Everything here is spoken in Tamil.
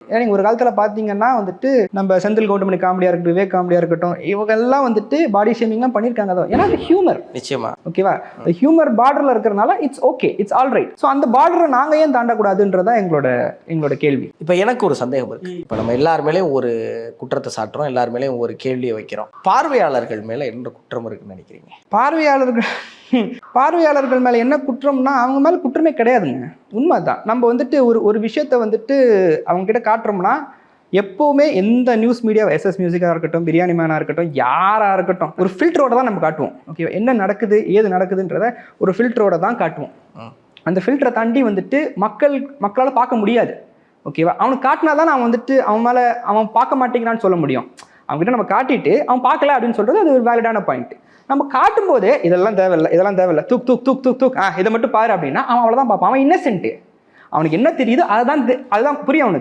ஏன்னா நீங்கள் ஒரு காலத்தில் பார்த்தீங்கன்னா வந்துட்டு நம்ம செந்தில் கவுண்டமணி காமெடியாக இருக்கட்டும், விவேக் காமெடியாக இருக்கட்டும், இவங்கெல்லாம் வந்துட்டு பாடி ஷேமிங்லாம் பண்ணியிருக்காங்க. தான் ஏன்னா அது ஹியூமர். நிச்சயமா. ஓகேவா? ஹியூமர் பார்டரில் இருக்கிறனால it's okay, it's all right. So அந்த பார்டரை நாங்கள் ஏன் தாண்டக்கூடாதுன்றதான் எங்களோட கேள்வி. இப்போ எனக்கு ஒரு சந்தேகம் இருக்கு. இப்போ நம்ம எல்லார் மேலேயும் ஒரு குற்றத்தை சாட்டுறோம், எல்லார் மேலேயும் ஒரு கேள்வியை வைக்கிறோம். பார்வையாளர்கள் மேலே என்ன குற்றம் இருக்குன்னு நினைக்கிறீங்க? பார்வையாளர்கள் மேலே என்ன குற்றம்னா அவங்க மேலே குற்றமே கிடையாதுங்க. உண்மைதான். நம்ம வந்துட்டு ஒரு விஷயத்த வந்துட்டு அவங்க கிட்ட காட்டுறோம்னா எப்போவுமே எந்த நியூஸ் மீடியா, எஸ்எஸ் மியூசிக்காக இருக்கட்டும், பிரியாணி மேனாக இருக்கட்டும், யாராக இருக்கட்டும், ஒரு ஃபில்டரோட தான் நம்ம காட்டுவோம். ஓகேவா? என்ன நடக்குது ஏது நடக்குதுன்றத ஒரு ஃபில்டரோட தான் காட்டுவோம். அந்த ஃபில்டரை தாண்டி வந்துட்டு மக்களால் பார்க்க முடியாது. ஓகேவா? அவனுக்கு காட்டினா தான் நான் வந்துட்டு அவன் பார்க்க மாட்டேங்கிறான்னு சொல்ல முடியும். அவங்ககிட்ட நம்ம காட்டிட்டு அவன் பார்க்கல அப்படின்னு சொல்கிறது அது ஒரு வேலிடான பாயிண்ட். நம்ம காட்டும் போதே இதெல்லாம் தேவையில்லை தூக் இதை மட்டும் பாரு அப்படின்னா அவன் அவ்வளோதான் பார்ப்பான். அவன் இன்னசென்ட்டு. அவனுக்கு என்ன தெரியுது அதுதான் புரியும் அவனுக்கு.